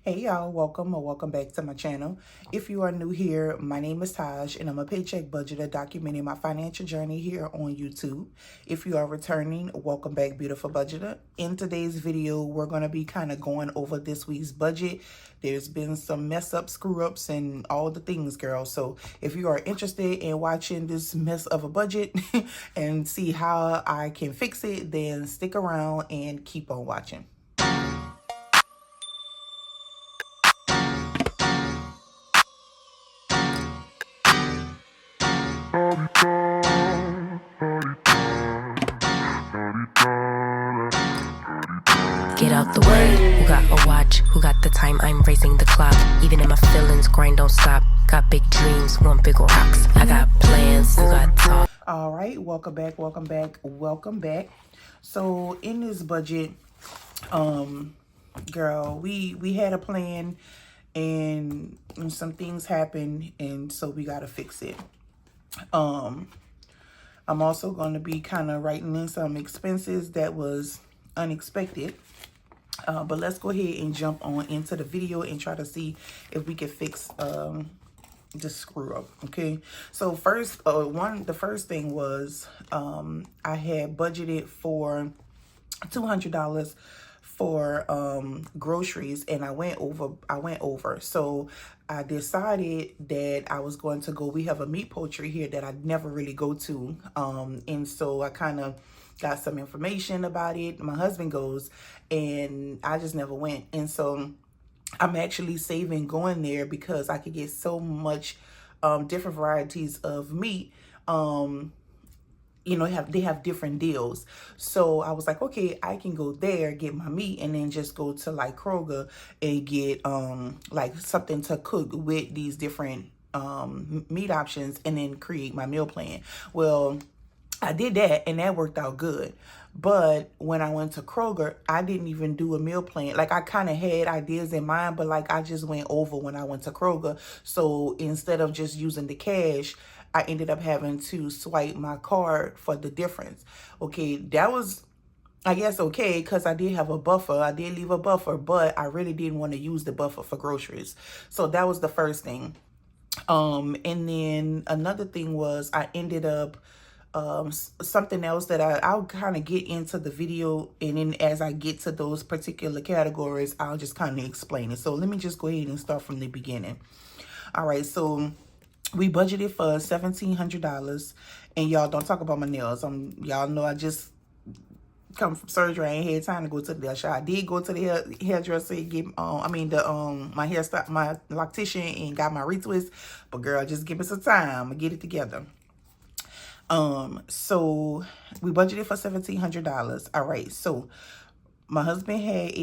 Hey y'all, welcome or welcome back to my channel. If you are new here, my name is Taj and I'm a paycheck budgeter documenting my financial journey here on YouTube. If you are returning, welcome back, beautiful budgeter. In today's video, we're going to be kind of going over this week's budget. There's been some mess up, screw ups, and all the things, girl. So if you are interested in watching this mess of a budget and see how I can fix it, then stick around and keep on watching. Get out the way. Who got a watch? Who got the time? I'm raising the clock. Even in my feelings, grind don't stop. Got big dreams, want big rocks. I got plans, you got talk. All right, welcome back, welcome back, welcome back. So in this budget, girl, we had a plan and some things happened, and so we gotta fix it. I'm also going to be kind of writing in some expenses that was unexpected. But let's go ahead and jump on into the video and try to see if we can fix the screw up. Okay, so first, the first thing was I had budgeted for $200 for groceries, and I went over. So I decided that I was going to go. We have a meat poultry here that I never really go to, and so I kind of got some information about it. My husband goes, and I just never went. And so I'm actually saving going there because I could get so much different varieties of meat. You know, they have different deals. So I was like, okay, I can go there, get my meat, and then just go to like Kroger and get like something to cook with these different meat options, and then create my meal plan. Well, I did that and that worked out good. But when I went to Kroger, I didn't even do a meal plan. Like, I kind of had ideas in mind, but like I just went over when I went to Kroger. So instead of just using the cash, I ended up having to swipe my card for the difference. Okay, that was, I guess, okay, because I did have a buffer. I did leave a buffer, but I really didn't want to use the buffer for groceries. So that was the first thing. And then another thing was I ended up something else that I'll kind of get into the video, and then as I get to those particular categories, I'll just kind of explain it. So let me just go ahead and start from the beginning. All right, so we budgeted for $1,700, and y'all, don't talk about my nails. Y'all know I just come from surgery. I ain't had time to go to the nail shop. I did go to the hairdresser and get my hairstyle, my loctician, and got my retwist. But girl, just give me some time. I'll get it together. So we budgeted for $1,700. All right, so my husband had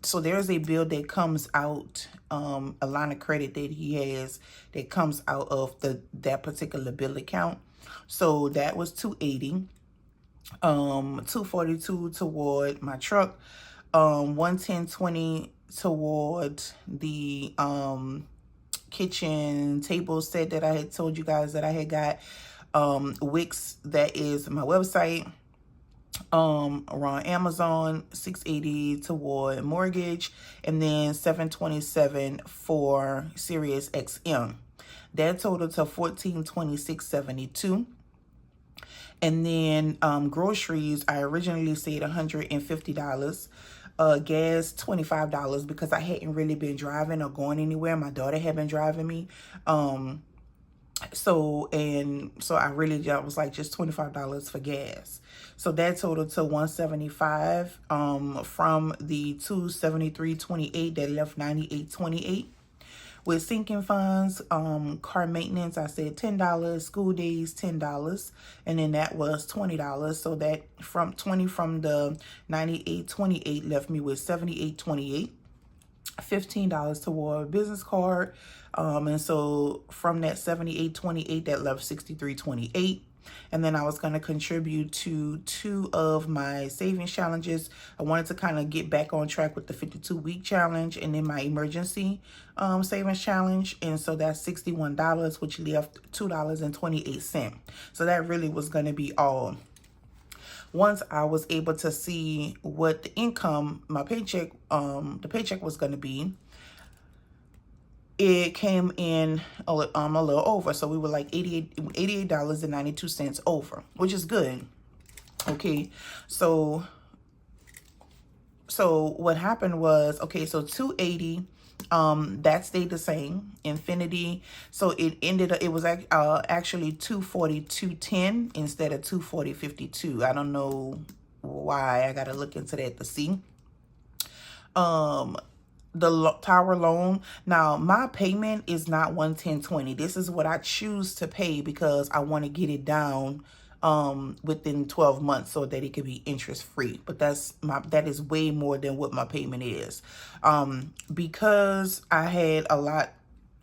so there's a bill that comes out, a line of credit that he has that comes out of that particular bill account. So that was $280, $242 toward my truck, $110.20 toward the kitchen table set that I had told you guys that I had got. Wix, that is my website, around Amazon, $680 toward mortgage, and then $727 for Sirius XM. That totaled to $1,426.72. And then groceries, I originally said $150. Gas, $25, because I hadn't really been driving or going anywhere. My daughter had been driving me. So I was like just $25 for gas. So that totaled to $175 from the $273.28 that left $98.28. With sinking funds, car maintenance, I said $10, school days $10, and then that was $20. So that from the $98.28 left me with $78.28. $15 toward business card, and so from that $78.28 that left $63.28. And then I was going to contribute to 2 of my savings challenges. I wanted to kind of get back on track with the 52-week challenge and then my emergency savings challenge. And so that's $61, which left $2.28. So that really was going to be all. once I was able to see what the income, my paycheck, the paycheck was going to be, it came in a little over. So we were like $88.92 over, which is good. Okay, so what happened was, okay, so 280, that stayed the same. Infinity, so it ended up, it was actually 242.10 instead of 240.52. I don't know why. I gotta look into that to see. The tower loan, now my payment is not 110.20. This is what I choose to pay because I want to get it down within 12 months so that it can be interest free. But that is way more than what my payment is. Because I had a lot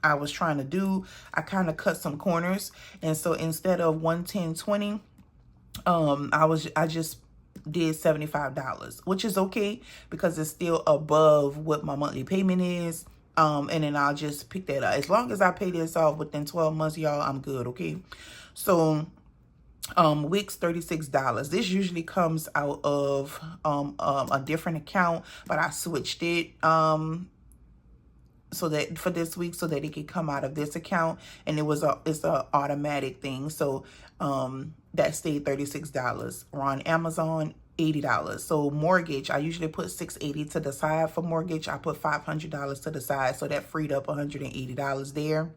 I was trying to do, I kind of cut some corners, and so instead of 110.20, I just did $75, which is okay because it's still above what my monthly payment is. And then I'll just pick that up. As long as I pay this off within 12 months, y'all, I'm good. Okay. So Wix, $36. This usually comes out of a different account, but I switched it so that for this week, so that it could come out of this account, and it's a automatic thing. So that stayed $36. We're on Amazon, $80. So mortgage, I usually put $680 to the side for mortgage. I put $500 to the side, so that freed up $180 there.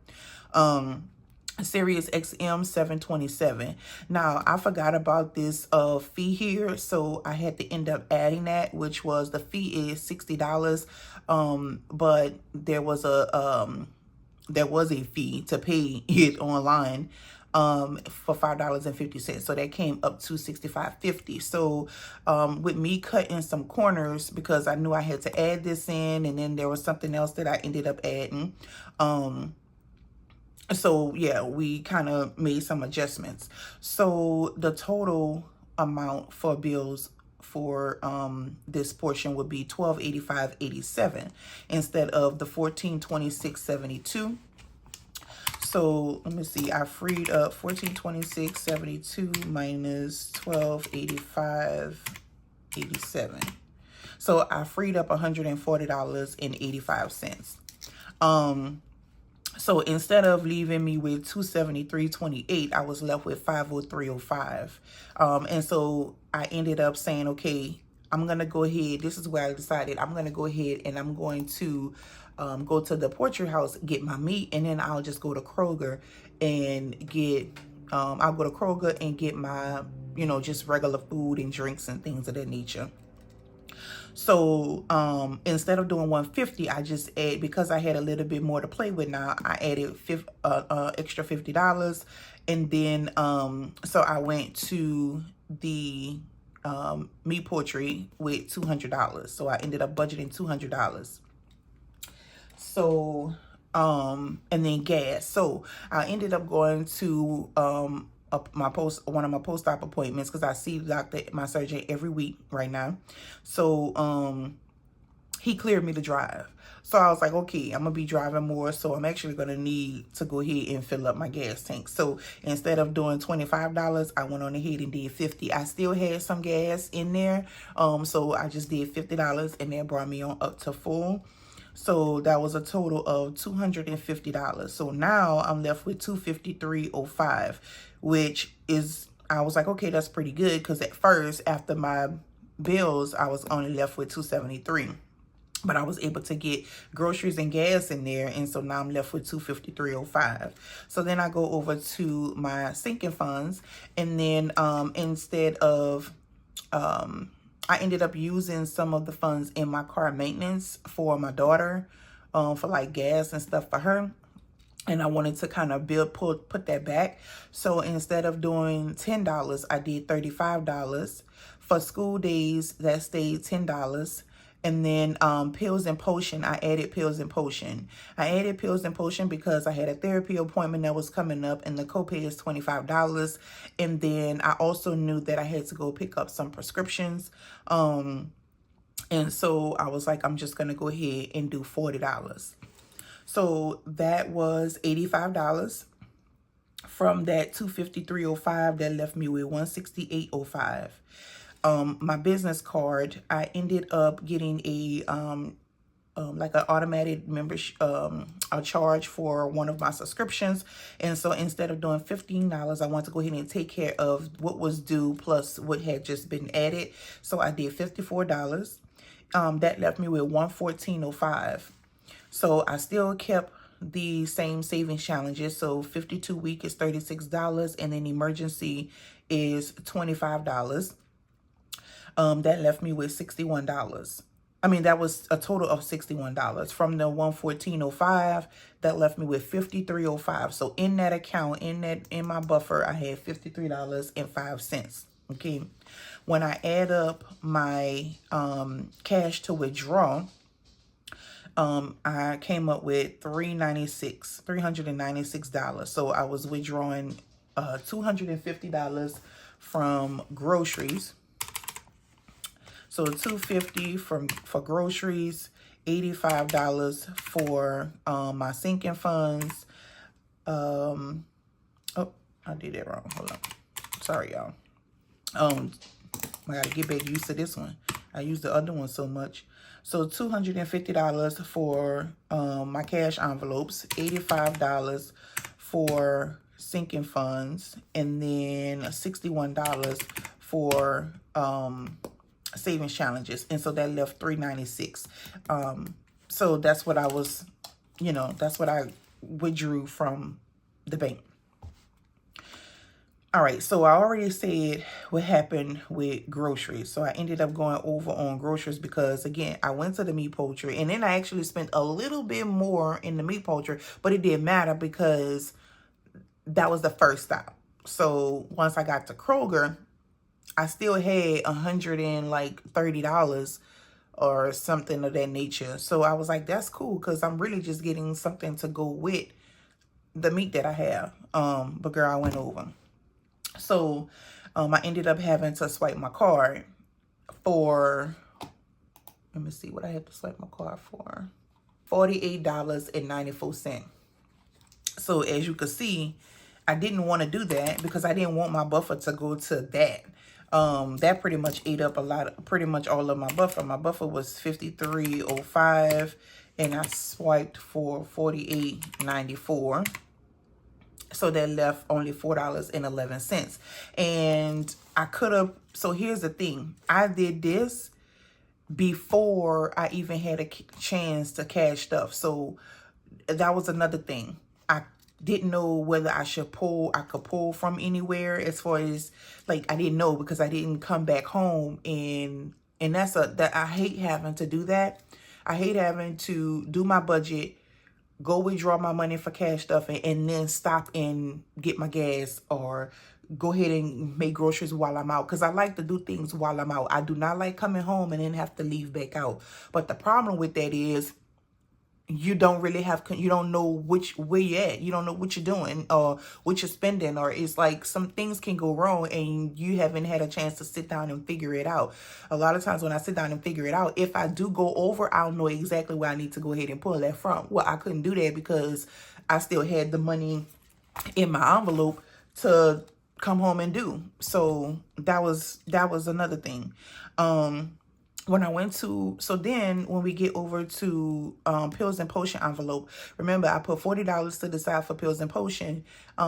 Sirius XM, $727. Now I forgot about this fee here, so I had to end up adding that, which was, the fee is $60. But there was a fee to pay it online for $5.50. So that came up to $65.50. So with me cutting some corners, because I knew I had to add this in, and then there was something else that I ended up adding. So yeah, we kind of made some adjustments. So the total amount for bills for this portion would be $1285.87 instead of the $1426.72. So let me see, I freed up $1426.72 minus $1285.87. So I freed up $140.85. So instead of leaving me with $273.28, I was left with $503.05. And so I ended up saying, okay, I'm going to go ahead. This is where I decided I'm going to go ahead and I'm going to go to the Portrait House, get my meat, and then I'll just go to Kroger and get, I'll go to Kroger and get my, just regular food and drinks and things of that nature. So instead of doing $150, I just add, because I had a little bit more to play with now, I added extra $50. And then so I went to the meat portrait with $200. So I ended up budgeting $200. So and then gas. So I ended up going to one of my post-op appointments, because I see my surgeon every week right now. So he cleared me to drive. So I was like, okay, I'm gonna be driving more, so I'm actually gonna need to go ahead and fill up my gas tank. So instead of doing $25, I went on ahead and did $50. I still had some gas in there, so I just did $50, and that brought me on up to full. So that was a total of $250. So now I'm left with $253.05, which is, I was like, okay, that's pretty good, because at first, after my bills, I was only left with $273. But I was able to get groceries and gas in there, and so now I'm left with $253.05. So then I go over to my sinking funds, and then instead of I ended up using some of the funds in my car maintenance for my daughter, for like gas and stuff for her. And I wanted to kind of put that back. So instead of doing $10, I did $35. For school days, that stayed $10. And then pills and potion, I added pills and potion. I added pills and potion because I had a therapy appointment that was coming up, and the copay is $25. And then I also knew that I had to go pick up some prescriptions. And so I was like, I'm just going to go ahead and do $40. So that was $85. From that $253.05, that left me with $168.05. my business card, I ended up getting a like an automatic membership, a charge for one of my subscriptions. And so instead of doing $15, I wanted to go ahead and take care of what was due plus what had just been added. So I did $54. That left me with $114.05. So I still kept the same savings challenges. So 52-week is $36, and then emergency is $25. That left me with $61. I mean, that was a total of $61. From the $114.05, that left me with $53.05. So in that account, in my buffer, I had $53.05. Okay. When I add up my cash to withdraw, I came up with $396. So I was withdrawing $250 from groceries. So $250 for groceries, $85 for my sinking funds. Oh, I did that wrong. Hold on. Sorry, y'all. I gotta get back used to this one. I use the other one so much. So $250 for my cash envelopes, $85 for sinking funds, and then $61 for savings challenges. And so that left $396. So that's what I was, that's what I withdrew from the bank. All right, so I already said what happened with groceries. So I ended up going over on groceries because, again, I went to the meat poultry, and then I actually spent a little bit more in the meat poultry, but it didn't matter because that was the first stop. So once I got to Kroger, I still had $130 or something of that nature. So I was like, that's cool, because I'm really just getting something to go with the meat that I have. But girl, I went over. So I ended up having to swipe my card for, let me see what I had to swipe my card for, $48.94. So as you can see, I didn't want to do that because I didn't want my buffer to go to that. That pretty much ate up pretty much all of my buffer. My buffer was $53.05, and I swiped for $48.94. So that left only $4.11. And I could have, so here's the thing. I did this before I even had a chance to cash stuff. So that was another thing. I didn't know whether I could pull from anywhere, as far as, like, I didn't know because I didn't come back home. And that I hate having to do that. I hate having to do my budget, go withdraw my money for cash stuff, and then stop and get my gas or go ahead and make groceries while I'm out. Because I like to do things while I'm out. I do not like coming home and then have to leave back out. But the problem with that is you don't know where you're at. You don't know what you're doing or what you're spending, or it's like some things can go wrong and you haven't had a chance to sit down and figure it out. A lot of times when I sit down and figure it out, if I do go over, I'll know exactly where I need to go ahead and pull that from. Well, I couldn't do that because I still had the money in my envelope to come home and do. So that was another thing. When I went to, so then when we get over to pills and potion envelope, remember I put $40 to the side for pills and potion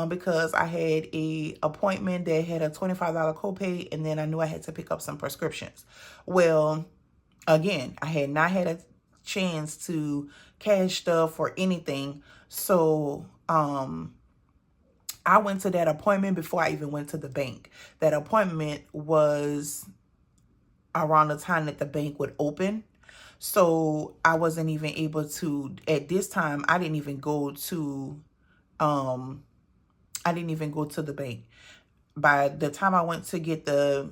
because I had a appointment that had a $25 copay, and then I knew I had to pick up some prescriptions. Well, again, I had not had a chance to cash stuff or anything. So I went to that appointment before I even went to the bank. That appointment was around the time that the bank would open. So I wasn't even able to, at this time, I didn't even go to the bank. By the time I went to get the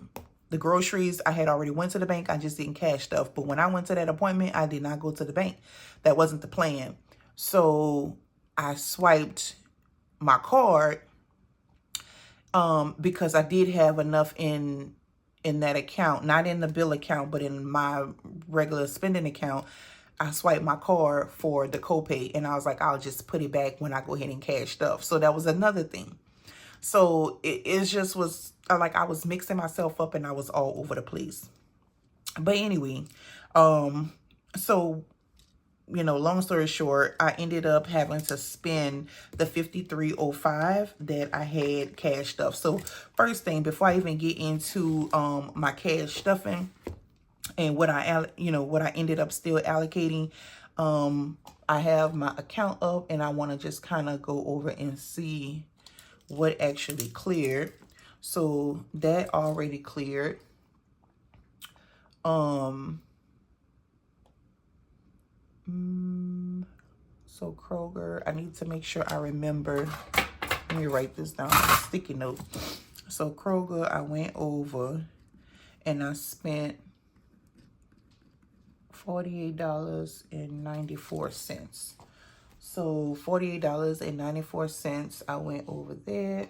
groceries, I had already went to the bank. I just didn't cash stuff. But when I went to that appointment, I did not go to the bank. That wasn't the plan. So I swiped my card because I did have enough in that account, not in the bill account, but in my regular spending account. I swiped my card for the copay, and I was like, I'll just put it back when I go ahead and cash stuff. So that was another thing. So it just was like I was mixing myself up and I was all over the place. But anyway, so, you know, long story short, I ended up having to spend the $53.05 that I had cash stuff. So first thing, before I even get into my cash stuffing and what I ended up still allocating, I have my account up and I want to just kind of go over and see what actually cleared. So that already cleared. So Kroger, I need to make sure I remember. Let me write this down on a sticky note. So Kroger, I went over and I spent $48.94. So $48.94, I went over there.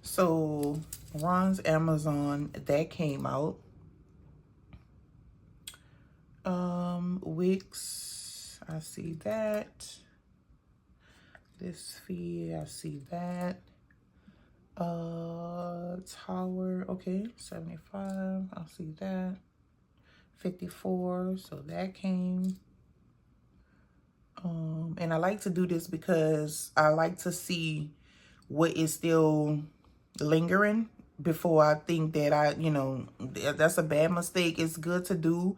So Ron's Amazon, that came out. Wix, I see that. This fee, I see that. Tower, okay, 75, I see that. 54, so that came. And I like to do this because I like to see what is still lingering before I think that that's a bad mistake. It's good to do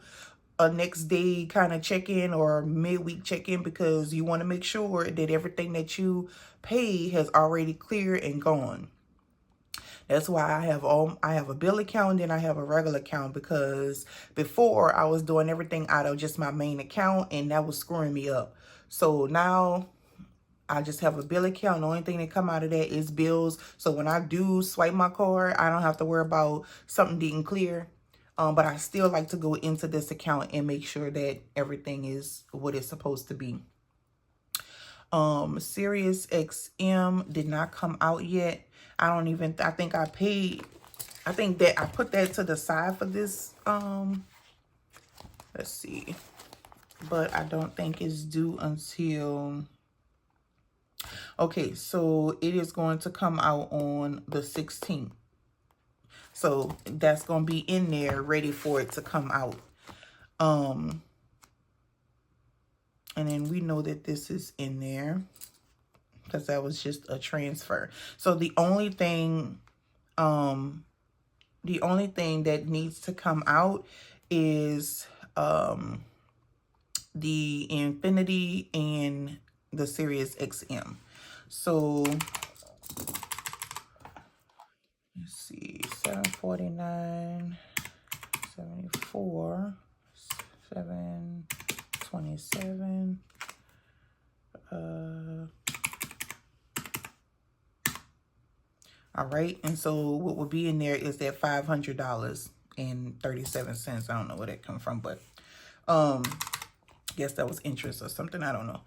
a next day kind of check-in or midweek check-in because you want to make sure that everything that you pay has already cleared and gone. That's why I have a bill account and then I have a regular account, because before I was doing everything out of just my main account and that was screwing me up. So now I just have a bill account. The only thing that come out of that is bills. So when I do swipe my card, I don't have to worry about something didn't clear. But I still like to go into this account and make sure that everything is what it's supposed to be. Sirius XM did not come out yet. I think I put that to the side for this. Let's see. But I don't think it's due until, okay, so it is going to come out on the 16th. So that's going to be in there ready for it to come out. And then we know that this is in there because that was just a transfer. So the only thing that needs to come out is the Infinity and the Sirius XM. So let's see, 749, 74, 727. All right, and so what will be in there is that $500.37. I don't know where that come from, but guess that was interest or something. I don't know.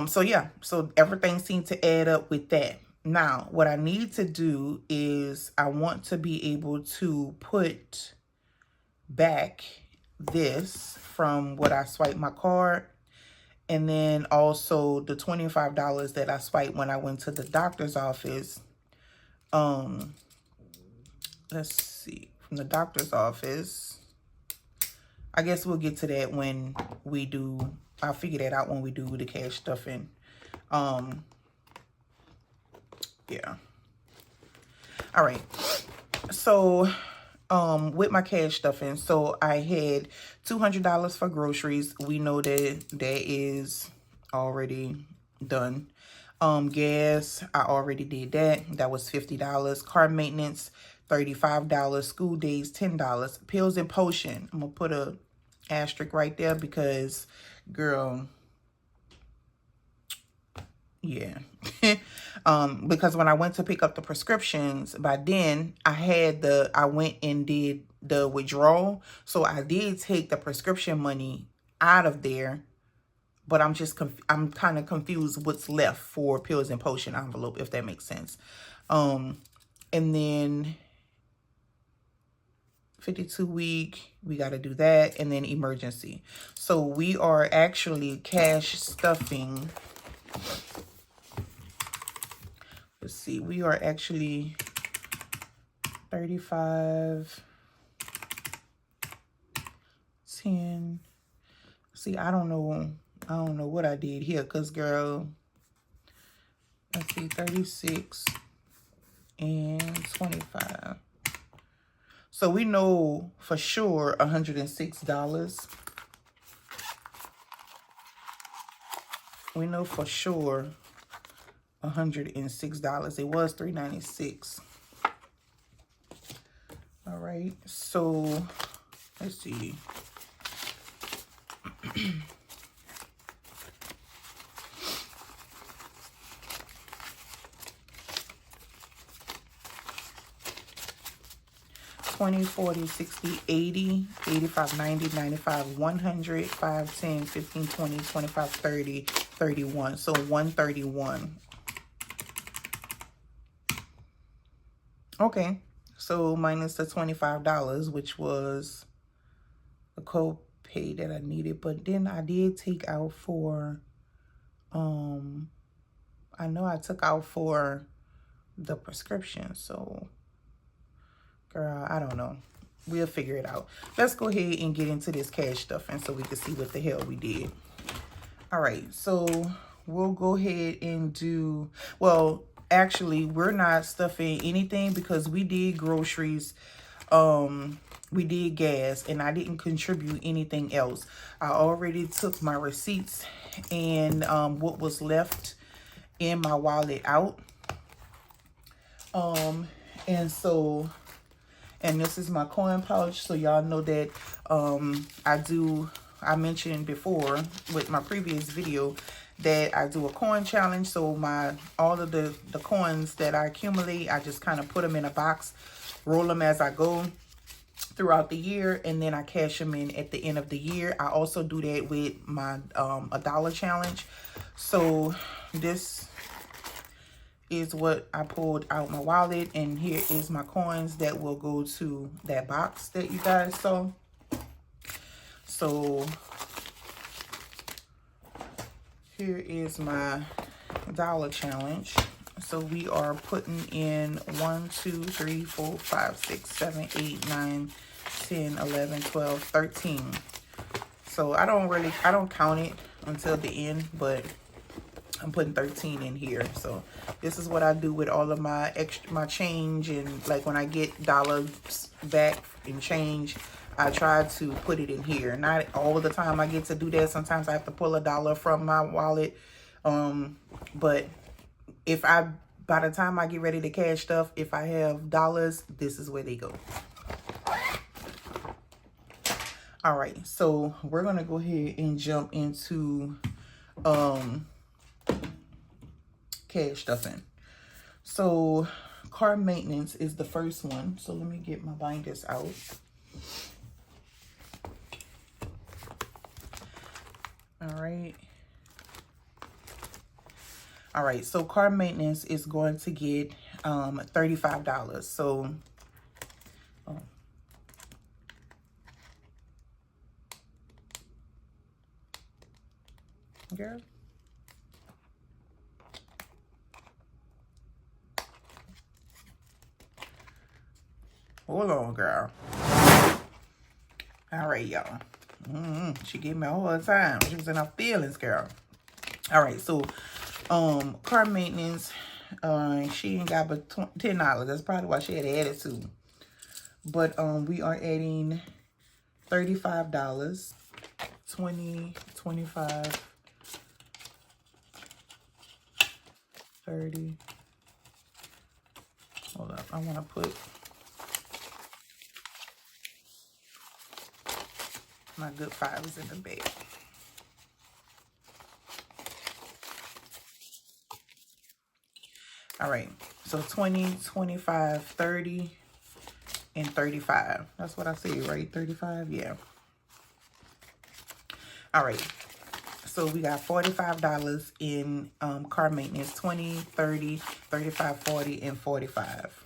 So yeah, so everything seemed to add up with that. Now, what I need to do is I want to be able to put back this from what I swiped my card, and then also the $25 that I swiped when I went to the doctor's office. Let's see, from the doctor's office. I guess we'll get to that when we do, I'll figure that out when we do the cash stuffing. Yeah. All right. So, with my cash stuffing, so I had $200 for groceries. We know that that is already done. Gas, I already did that. That was $50. Car maintenance, $35. School days, $10. Pills and potion, I'm gonna put a asterisk right there because, girl, yeah. Because when I went to pick up the prescriptions, by then I went and did the withdrawal. So I did take the prescription money out of there, but I'm kind of confused what's left for pills and potion envelope, if that makes sense. And then 52-week, we got to do that, and then emergency. So we are actually cash stuffing. Let's see, we are actually 35, 10. See, I don't know what I did here, because girl, let's see, 36 and 25. So we know for sure $106. We know for sure $106. It was $396. All right, so let's see. $20, $40, $60, $80, $85, $90, $95, $100, $5, $10, $15, $20, $25, $30, $31. So $131. Okay, so minus the $25, which was the copay that I needed. But then I did take out for, I know I took out for the prescription. So, girl, I don't know. We'll figure it out. Let's go ahead and get into this cash stuffing so we can see what the hell we did. All right, so we'll go ahead and do, well, actually, we're not stuffing anything because we did groceries, we did gas, and I didn't contribute anything else. I already took my receipts and what was left in my wallet out. And so, and this is my coin pouch, so y'all know that I mentioned before with my previous video that I do a coin challenge. So all of the coins that I accumulate, I just kind of put them in a box, roll them as I go throughout the year, and then I cash them in at the end of the year. I also do that with my a dollar challenge. So this is what I pulled out my wallet, and here is my coins that will go to that box that you guys saw. So here is my dollar challenge. So we are putting in 1, 2, 3, 4, 5, 6, 7, 8, 9, 10, 11, 12, 13. So I don't count it until the end, but I'm putting 13 in here. So this is what I do with all of my change, and like when I get dollars back in change, I try to put it in here. Not all the time I get to do that. Sometimes I have to pull a dollar from my wallet. But by the time I get ready to cash stuff, if I have dollars, this is where they go. All right, so we're gonna go ahead and jump into cash stuffing. So car maintenance is the first one. So let me get my binders out. All right, so car maintenance is going to get $35. So girl, hold on, girl. All right, y'all. She gave me a hard time. She was in her feelings, girl. All right, so car maintenance, she ain't got but $10. That's probably why she had to add it to. But we are adding $35, 20, 25, 30. Hold up, I want to put my good fives in the bag. All right, so 20, 25, 30, and 35. That's what I said, right? 35, yeah. All right, so we got $45 in car maintenance, 20, 30, 35, 40, and 45.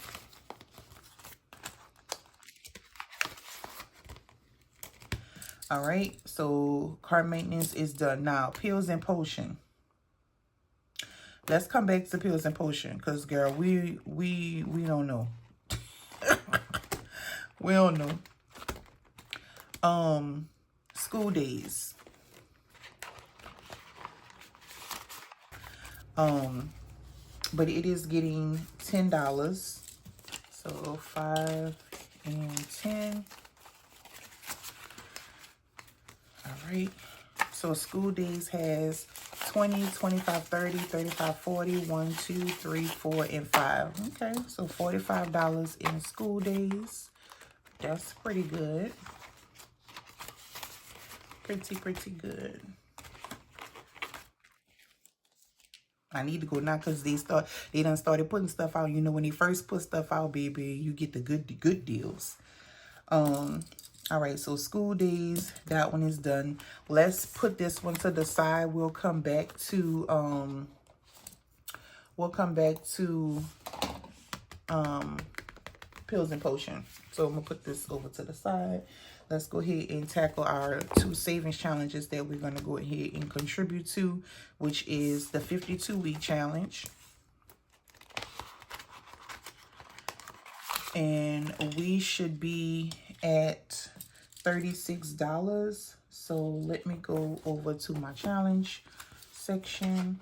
All right, so car maintenance is done. Now, pills and potion. Let's come back to pills and potion, because girl, we don't know. We don't know. School days. But it is getting $10. So 5 and 10. All right. So school days has 20, 25, 30, 35, 40, 1, 2, 3, 4, and 5. Okay, so $45 in school days. That's pretty good. Pretty good. I need to go now because they done started putting stuff out. You know, when they first put stuff out, baby, you get the good deals. All right, so school days, that one is done. Let's put this one to the side. We'll come back to pills and potion. So I'm gonna put this over to the side. Let's go ahead and tackle our 2 savings challenges that we're gonna go ahead and contribute to, which is the 52-week challenge. And we should be at $36. So let me go over to my challenge section.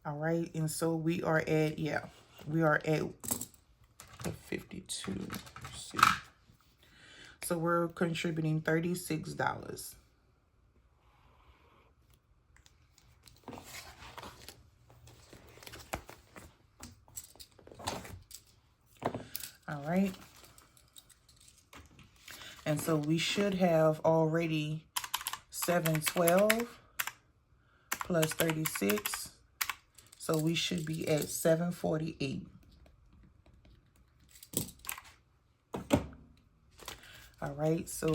All right, and so we are at, we are at the 52. Let's see. So we're contributing $36. All right. And so we should have already 712 plus 36. So we should be at 748. All right, so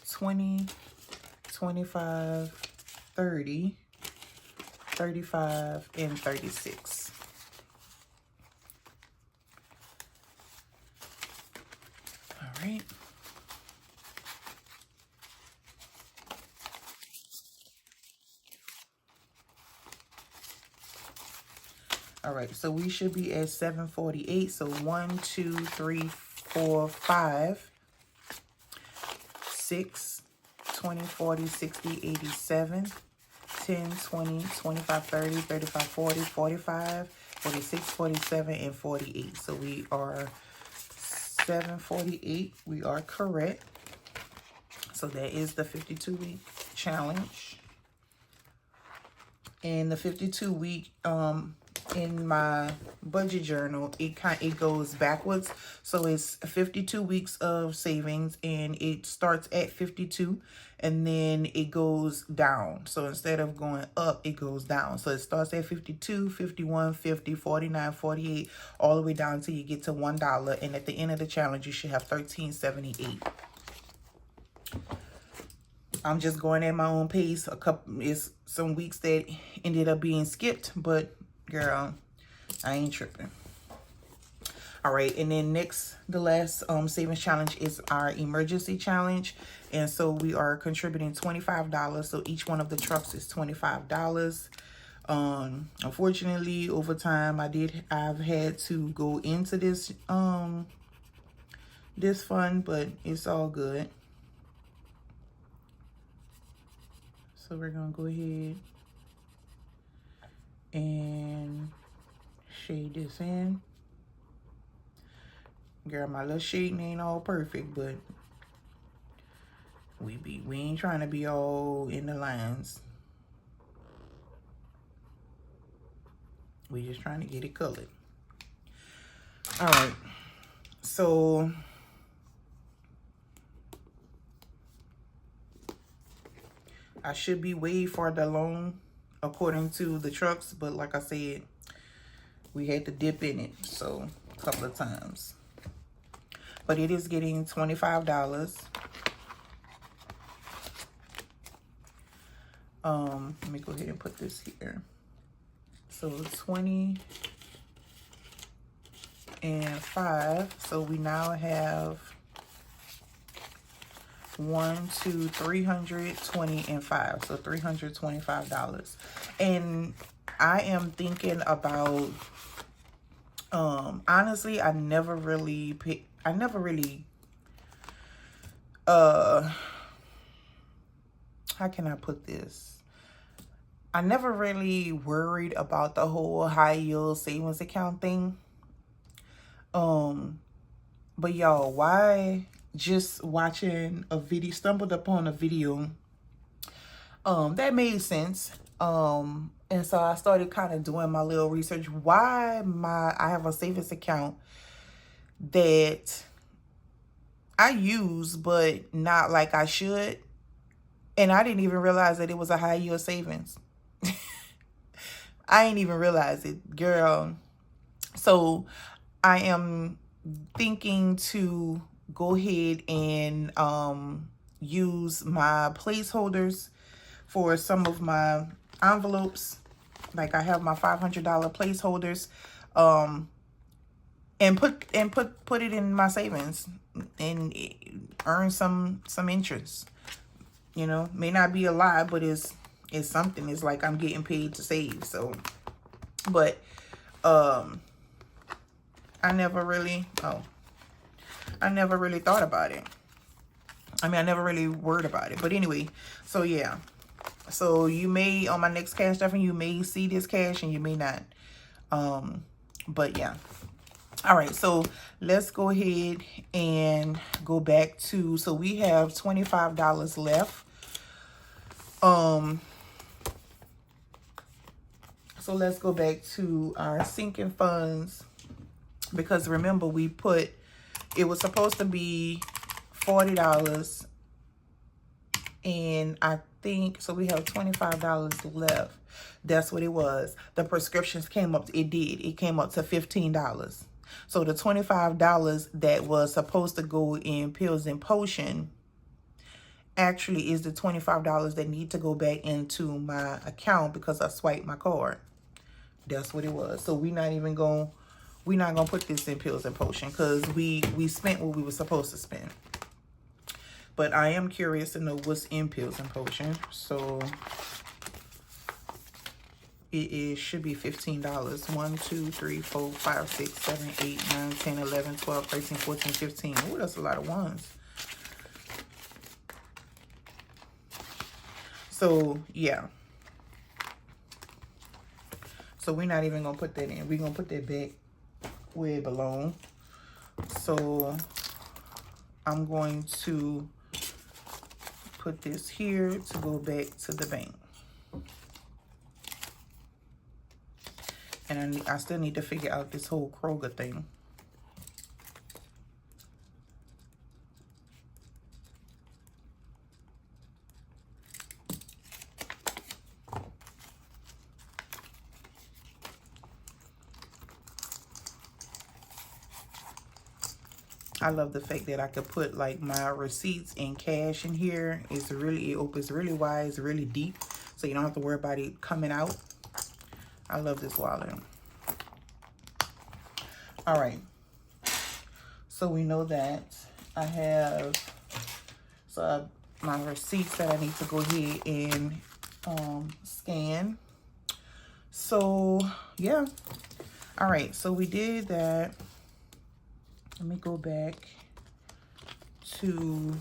20, 25, 30, 35, and 36. All right. All right, so we should be at 748. So 1, 2, 3, 4, 5, 6, 20, 40, 60, 87, 10, 20, 25, 30, 35, 40, 45, 46, 47, and 48. So we are 748. We are correct. So that is the 52-week challenge. And the 52-week, in my budget journal, it goes backwards. So it's 52 weeks of savings, and it starts at 52 and then it goes down. So instead of going up, it goes down. So it starts at 52, 51, 50, 49, 48, all the way down till you get to $1. And at the end of the challenge, you should have $13.78. I'm just going at my own pace. It's some weeks that ended up being skipped, but girl, I ain't tripping. All right, and then next, the last savings challenge is our emergency challenge. And so we are contributing $25. So each one of the trucks is $25. Unfortunately, over time, I've had to go into this this fund, but it's all good. So we're gonna go ahead and shade this in. Girl, my little shading ain't all perfect, but we ain't trying to be all in the lines. We just trying to get it colored. All right, so I should be way farther along according to the trucks, but like I said, we had to dip in it, so a couple of times. But it is getting $25. Let me go ahead and put this here. So 20 and 5. So we now have 1, 2, 320 and 5. So $325. And I am thinking about, honestly, I never really how can I put this? I never really worried about the whole high yield savings account thing. But y'all, why just watching a video, stumbled upon a video that made sense. And so I started kind of doing my little research. Why I have a savings account that I use, but not like I should. And I didn't even realize that it was a high yield savings. I ain't even realize it, girl. So I am thinking to go ahead and use my placeholders for some of my envelopes. Like I have my $500 placeholders, and put it in my savings and earn some interest. You know, may not be a lot, but it's something. It's like I'm getting paid to save. So, but I never really thought about it. I mean, I never really worried about it. But anyway, so yeah. So you may, on my next cash stuffing, you may see this cash and you may not. But yeah. All right, so let's go ahead and go back to, so we have $25 left. So let's go back to our sinking funds, because remember we put, it was supposed to be $40, and I think, so we have $25 left. That's what it was. The prescriptions came up, it came up to $15. So the $25 that was supposed to go in pills and potion actually is the $25 that need to go back into my account because I swiped my card. That's what it was. So we're not gonna put this in pills and potion because we spent what we were supposed to spend. But I am curious to know what's in pills and potion. So should be $15. 1, 2, 3, 4, 5, 6, 7, 8, 9, 10, 11, 12, 13, 14, 15. Oh, that's a lot of ones. So yeah. So we're not even gonna put that in. We're gonna put that back where it belongs. So I'm going to put this here to go back to the bank. And I still need to figure out this whole Kroger thing. I love the fact that I could put like my receipts and cash in here. It's really, it opens really wide, it's really deep, so you don't have to worry about it coming out. I love this wallet. All right. So we know that I have my receipts that I need to go ahead and scan. So yeah. All right. So we did that. Let me go back to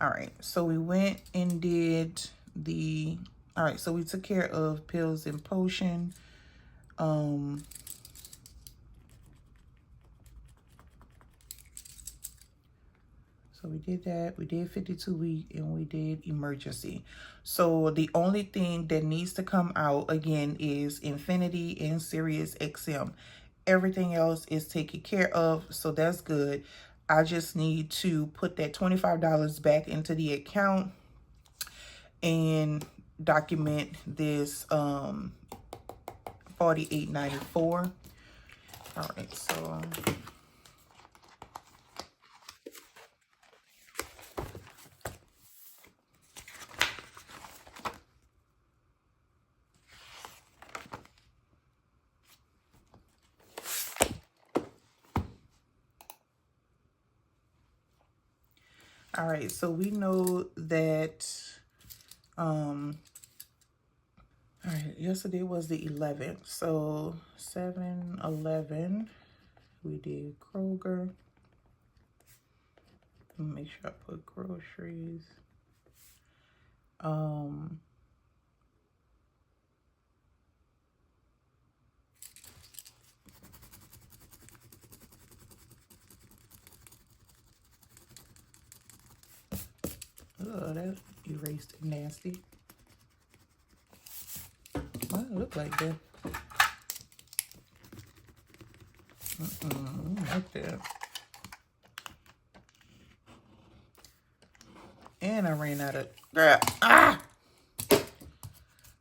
all right, so we went and did the, all right, so we took care of pills and potion. So we did that, we did 52-week, and we did emergency. So the only thing that needs to come out again is Infinity and Sirius XM. Everything else is taken care of, so that's good. I just need to put that $25 back into the account and document this $48.94. All right, so All right, so we know that, all right, yesterday was the 11th. So 7-11, we did Kroger. Let me make sure I put groceries. Oh, that erased it nasty. Why does it look like that? Like that. And I ran out of, girl, ah!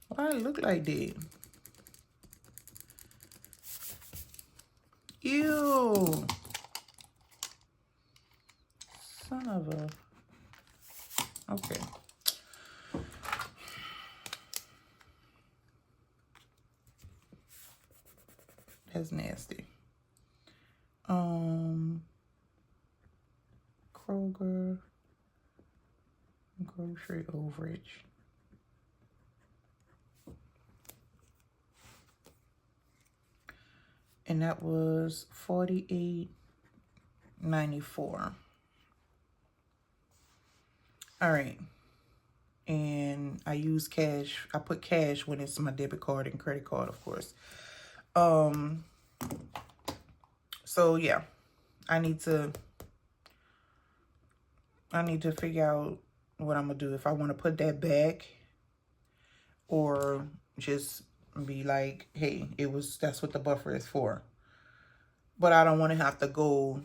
Why it look like that? Ew. Son of a, okay. That's nasty. Kroger, grocery overage. And that was $48.94. All right. And I use cash. I put cash when it's my debit card and credit card, of course. So yeah, I need to figure out what I'm gonna do, if I want to put that back or just be like, hey, that's what the buffer is for. But I don't want to have to go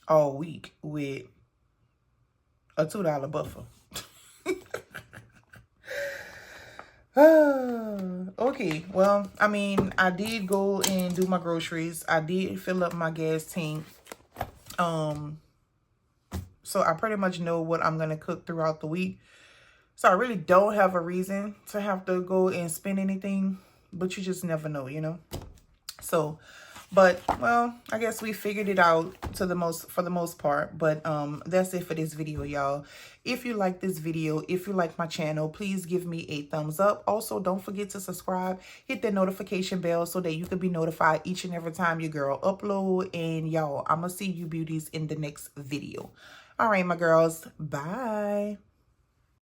all week with a $2 buffer. Okay, well, I mean, I did go and do my groceries. I did fill up my gas tank. So I pretty much know what I'm going to cook throughout the week. So I really don't have a reason to have to go and spend anything, but you just never know, you know? So, but, well, I guess we figured it out for the most part. But that's it for this video, y'all. If you like this video, if you like my channel, please give me a thumbs up. Also, don't forget to subscribe, hit that notification bell so that you can be notified each and every time your girl upload. And y'all, I'm gonna see you beauties in the next video. All right, my girls, bye.